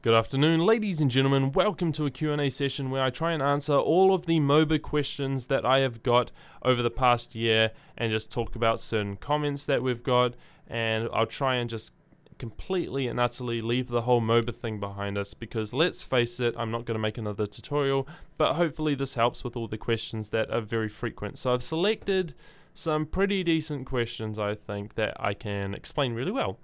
Good afternoon, ladies and gentlemen. Welcome to a Q&A session where I try and answer all of the MOBA questions that I have got over the past year and just talk about certain comments that we've got, and I'll try and just completely and utterly leave the whole MOBA thing behind us because let's face it, I'm not going to make another tutorial, but hopefully this helps with all the questions that are very frequent. So I've selected some pretty decent questions, I think, that I can explain really well.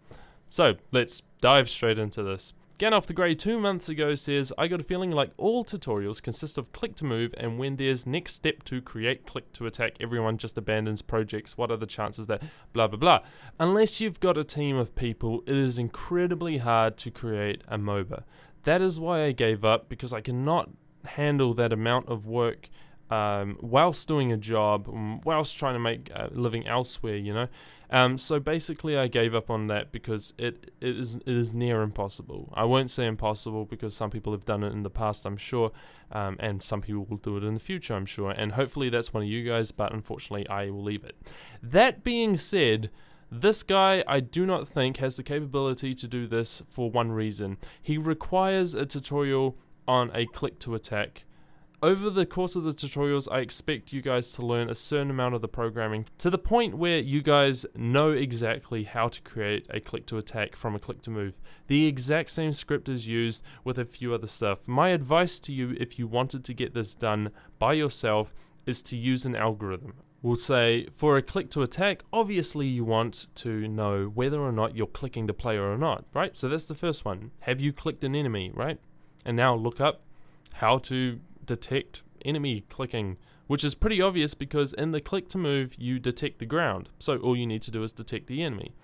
So let's dive straight into this. Ganoff the Grey 2 months ago says, I got a feeling like all tutorials consist of click to move, and when there's next step to create click to attack, everyone just abandons projects. What are the chances that blah blah blah? Unless you've got a team of people, it is incredibly hard to create a MOBA. That is why I gave up, because I cannot handle that amount of work whilst doing a job, whilst trying to make a living elsewhere, you know. So basically I gave up on that because it is near impossible. I won't say impossible because some people have done it in the past, I'm sure, and some people will do it in the future, I'm sure, and hopefully that's one of you guys, but unfortunately I will leave it. That being said, this guy I do not think has the capability to do this for one reason. He requires a tutorial on a click to attack. Over the course of the tutorials, I expect you guys to learn a certain amount of the programming to the point where you guys know exactly how to create a click to attack from a click to move. The exact same script is used with a few other stuff. My advice to you, if you wanted to get this done by yourself, is to use an algorithm. We'll say for a click to attack, obviously you want to know whether or not you're clicking the player or not, right? So that's the first one. Have you clicked an enemy, right? And now look up how to detect enemy clicking, which is pretty obvious because in the click to move you detect the ground, so all you need to do is detect the enemy.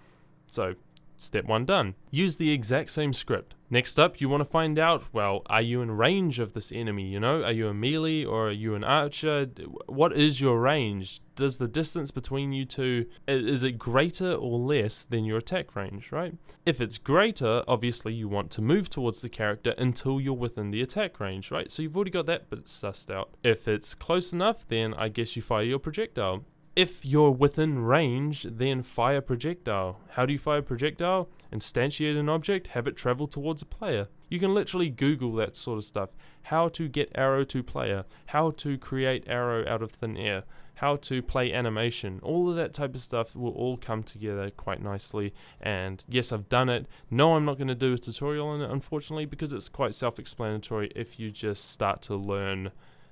So step one done. Use the exact same script. Next up, you want to find out, well, are you in range of this enemy, you know? Are you a melee or are you an archer? What is your range? Does the distance between you two, is it greater or less than your attack range, right? If it's greater, obviously you want to move towards the character until you're within the attack range, right? So you've already got that bit sussed out. If it's close enough, then I guess you fire your projectile. If you're within range, then fire projectile. How do you fire projectile? Instantiate an object, have it travel towards a player. You can literally Google that sort of stuff. How to get arrow to player, how to create arrow out of thin air, how to play animation. All of that type of stuff will all come together quite nicely. And yes, I've done it. No, I'm not going to do a tutorial on it, unfortunately, because it's quite self-explanatory if you just start to learn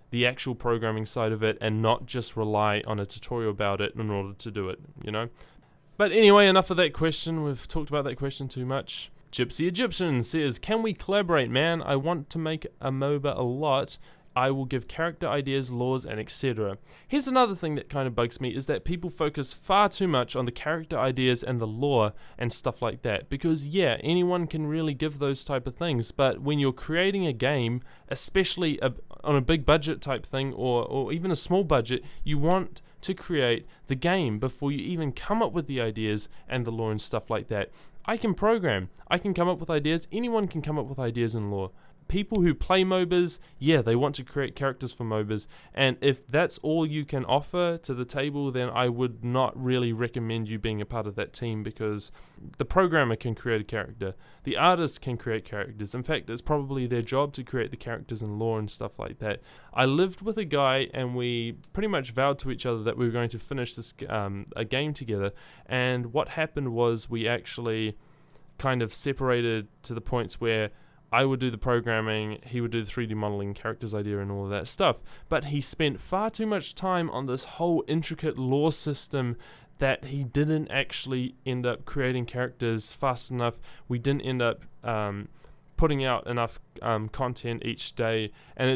the actual programming side of it and not just rely on a tutorial about it in order to do it, you know? But anyway, enough of that question. We've talked about that question too much. Gypsy Egyptian says, can we collaborate, man? I want to make a MOBA a lot. I will give character ideas, laws, and etc. Here's another thing that kind of bugs me is that people focus far too much on the character ideas and the lore and stuff like that. Because yeah, anyone can really give those type of things, but when you're creating a game, especially on a big budget type thing or even a small budget, you want to create the game before you even come up with the ideas and the lore and stuff like that. I can program, I can come up with ideas, anyone can come up with ideas and lore. People who play MOBAs, yeah, they want to create characters for MOBAs, and if that's all you can offer to the table, then I would not really recommend you being a part of that team, because the programmer can create a character, the artist can create characters. In fact, it's probably their job to create the characters and lore and stuff like that. I lived with a guy and we pretty much vowed to each other that we were going to finish this a game together, and what happened was we actually kind of separated to the points where I would do the programming, he would do the 3D modeling, characters idea and all of that stuff. But he spent far too much time on this whole intricate lore system that he didn't actually end up creating characters fast enough. We didn't end up putting out enough content each day, and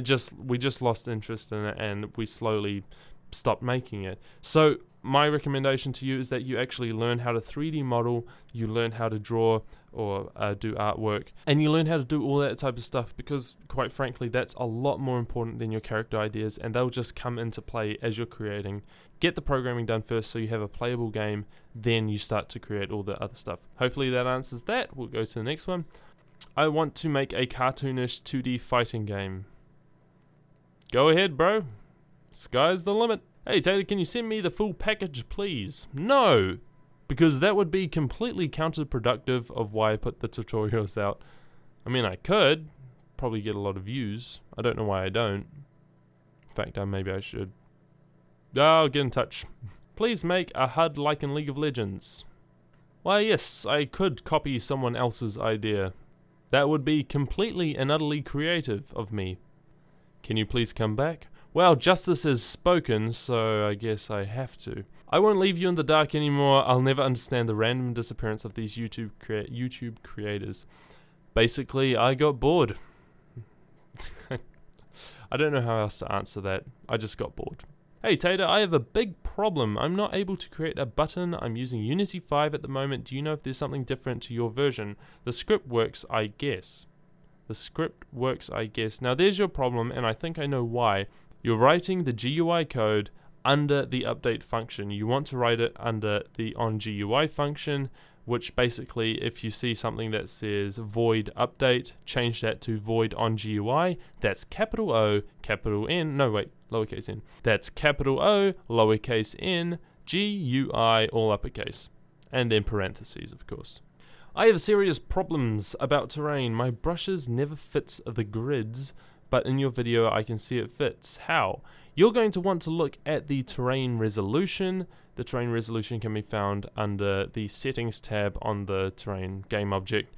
we just lost interest in it, and we slowly stopped making it. So my recommendation to you is that you actually learn how to 3D model, you learn how to draw or do artwork, and you learn how to do all that type of stuff, because quite frankly that's a lot more important than your character ideas, and they'll just come into play as you're creating. Get the programming done first so you have a playable game, then you start to create all the other stuff. Hopefully that answers that. We'll go to the next one. I want to make a cartoonish 2D fighting game. Go ahead, bro. Sky's the limit. Hey Taylor, can you send me the full package, please? No, because that would be completely counterproductive of why I put the tutorials out. I mean, I could probably get a lot of views. I don't know why I don't. In fact, maybe I should. Oh, get in touch. Please make a HUD like in League of Legends. Why, yes, I could copy someone else's idea. That would be completely and utterly creative of me. Can you please come back? Well, justice has spoken, so I guess I have to. I won't leave you in the dark anymore. I'll never understand the random disappearance of these YouTube creators. Basically, I got bored. I don't know how else to answer that. I just got bored. Hey Tater, I have a big problem. I'm not able to create a button. I'm using Unity 5 at the moment. Do you know if there's something different to your version? The script works, I guess. The script works, I guess. Now there's your problem, and I think I know why. You're writing the GUI code under the update function. You want to write it under the onGUI function, which basically, if you see something that says void update, change that to void onGUI. That's capital O, capital N, no wait, lowercase n. That's capital O, lowercase n, GUI, all uppercase. And then parentheses, of course. I have serious problems about terrain. My brushes never fits the grids, but in your video I can see it fits. How? You're going to want to look at the terrain resolution. The terrain resolution can be found under the settings tab on the terrain game object,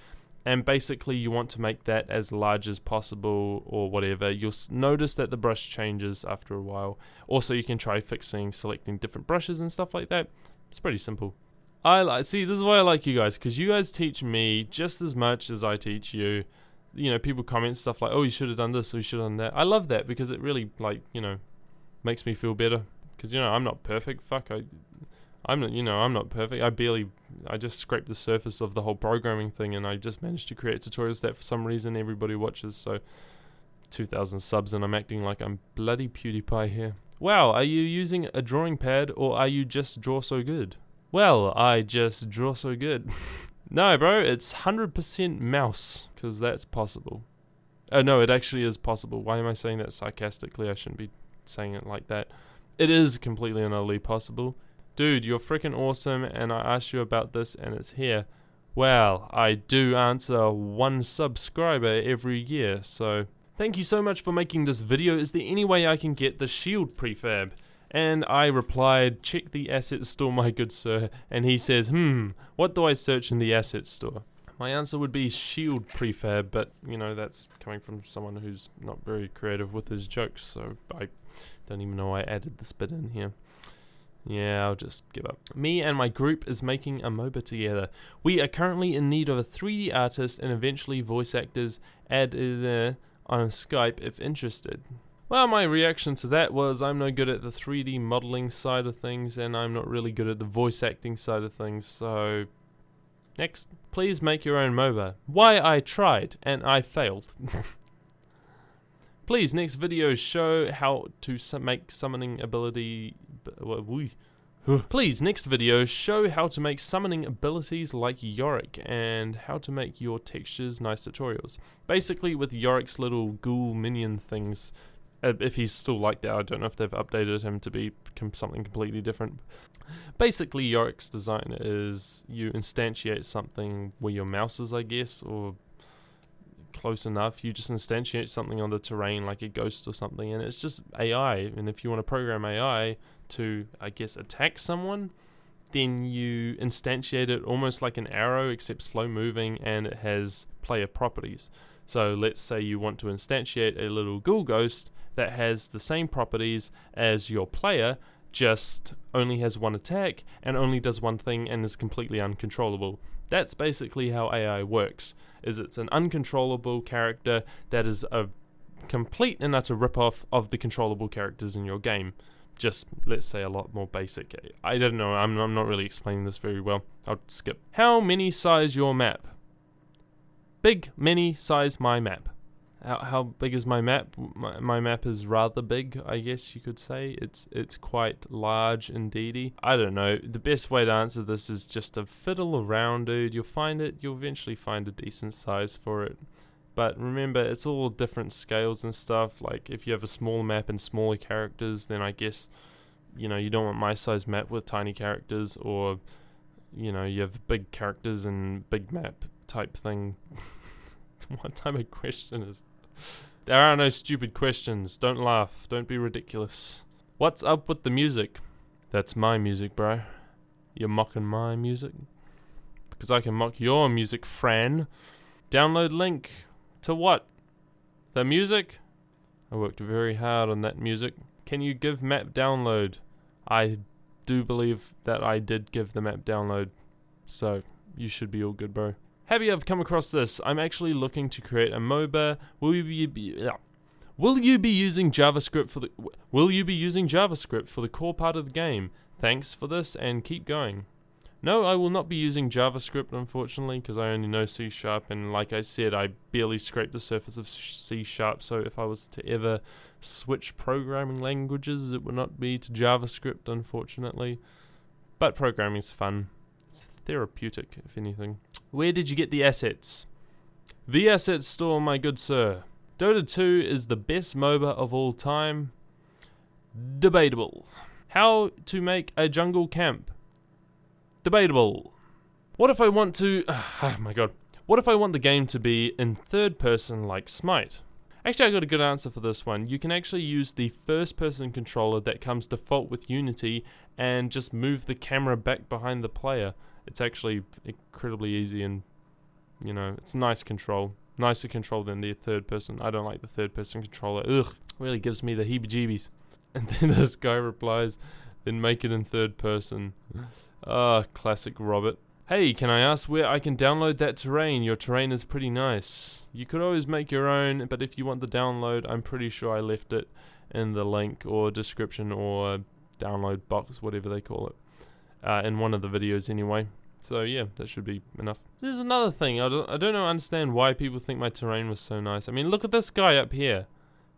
and basically you want to make that as large as possible or whatever. You'll notice that the brush changes after a while. Also, you can try selecting different brushes and stuff like that. It's pretty simple. See, this is why I like you guys, because you guys teach me just as much as I teach you. You know, people comment stuff like, oh, you should have done this or you should have done that. I love that because it really, like, you know, makes me feel better. Because, you know, I'm not perfect. Fuck, I'm not perfect. I just scraped the surface of the whole programming thing, and I just managed to create tutorials that for some reason everybody watches. So 2,000 subs and I'm acting like I'm bloody PewDiePie here. Wow, are you using a drawing pad or are you just draw so good? Well, I just draw so good. No, bro, it's 100% mouse, because that's possible. Oh, no, it actually is possible. Why am I saying that sarcastically? I shouldn't be saying it like that. It is completely and utterly possible. Dude, you're freaking awesome, and I asked you about this, and it's here. Well, I do answer one subscriber every year, so... Thank you so much for making this video. Is there any way I can get the shield prefab? And I replied, check the asset store, my good sir. And he says, what do I search in the asset store? My answer would be shield prefab, but, you know, that's coming from someone who's not very creative with his jokes, so I don't even know I added this bit in here. Yeah, I'll just give up. Me and my group is making a MOBA together. We are currently in need of a 3D artist and eventually voice actors. Add it on Skype if interested. Well, my reaction to that was I'm no good at the 3D modeling side of things, and I'm not really good at the voice acting side of things, so... Next. Please make your own MOBA. Why I tried, and I failed. Please, next video show how to make summoning ability... Please, next video show how to make summoning abilities like Yorick, and how to make your textures nice tutorials. Basically, with Yorick's little ghoul minion things... if he's still like that, I don't know if they've updated him to be something completely different. Basically, Yorick's design is you instantiate something where your mouse is, I guess, or close enough. You just instantiate something on the terrain like a ghost or something, and it's just AI. And if you want to program AI to, I guess, attack someone, then you instantiate it almost like an arrow, except slow moving, and it has player properties. So let's say you want to instantiate a little ghoul ghost that has the same properties as your player, just only has one attack and only does one thing and is completely uncontrollable. That's basically how AI works, is it's an uncontrollable character that is a complete and utter rip-off of the controllable characters in your game. Just, let's say, a lot more basic. I don't know, I'm not really explaining this very well. I'll skip. How many size your map? Big, many, size my map. How big is my map? My map is rather big, I guess you could say. It's quite large indeedy. I don't know. The best way to answer this is just to fiddle around, dude. You'll eventually find a decent size for it. But remember, it's all different scales and stuff. Like, if you have a small map and smaller characters, then I guess, you know, you don't want my size map with tiny characters, or, you know, you have big characters and big map type thing. What type of question is... There are no stupid questions. Don't laugh. Don't be ridiculous. What's up with the music? That's my music, bro. You're mocking my music? Because I can mock your music, Fran. Download link. To what? The music? I worked very hard on that music. Can you give map download? I do believe that I did give the map download. So, you should be all good, bro. Happy I've come across this. I'm actually looking to create a MOBA. Will you be using JavaScript for the core part of the game? Thanks for this and keep going. No, I will not be using JavaScript, unfortunately, because I only know C#, and like I said, I barely scraped the surface of C#, so if I was to ever switch programming languages, it would not be to JavaScript, unfortunately. But programming's fun. It's therapeutic, if anything. Where did you get the assets? The asset store, my good sir. Dota 2 is the best MOBA of all time. Debatable. How to make a jungle camp? Debatable. What if I want to... oh my god. What if I want the game to be in third person like Smite? Actually, I got a good answer for this one. You can actually use the first person controller that comes default with Unity and just move the camera back behind the player. It's actually incredibly easy and, you know, it's nice control. Nicer control than the third person. I don't like the third person controller. Ugh, really gives me the heebie-jeebies. And then this guy replies, then make it in third person. Ah, classic Robert. Hey, can I ask where I can download that terrain? Your terrain is pretty nice. You could always make your own, but if you want the download, I'm pretty sure I left it in the link or description or download box, whatever they call it, in one of the videos anyway. So yeah, that should be enough. There's another thing. I don't understand why people think my terrain was so nice. I mean, look at this guy up here.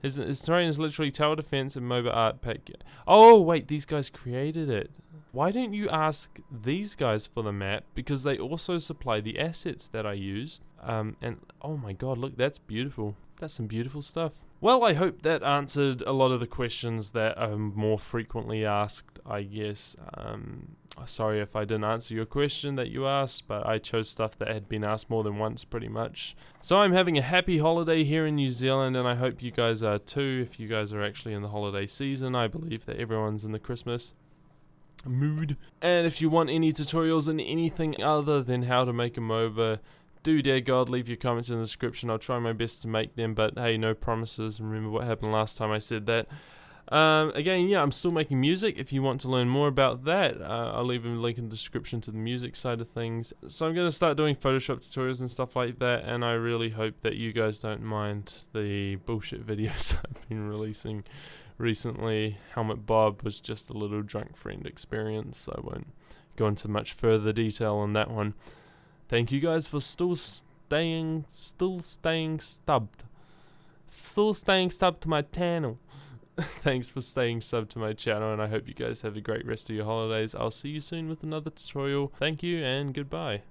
His terrain is literally tower defense and MOBA art pack. Oh wait, these guys created it. Why don't you ask these guys for the map? Because they also supply the assets that I used. And oh my god, look, that's beautiful. That's some beautiful stuff. Well, I hope that answered a lot of the questions that are more frequently asked, I guess. Sorry if I didn't answer your question that you asked, but I chose stuff that had been asked more than once, pretty much. So I'm having a happy holiday here in New Zealand, and I hope you guys are too, if you guys are actually in the holiday season. I believe that everyone's in the Christmas mood. And if you want any tutorials on anything other than how to make a MOBA, do dare God leave your comments in the description. I'll try my best to make them, but hey, no promises. Remember what happened last time I said that. Again, yeah, I'm still making music. If you want to learn more about that, I'll leave a link in the description to the music side of things. So I'm going to start doing Photoshop tutorials and stuff like that, and I really hope that you guys don't mind the bullshit videos I've been releasing recently. Helmet Bob was just a little drunk friend experience, so I won't go into much further detail on that one. Thank you guys for still staying stubbed to my channel. Thanks for staying subbed to my channel, and I hope you guys have a great rest of your holidays. I'll see you soon with another tutorial. Thank you and goodbye.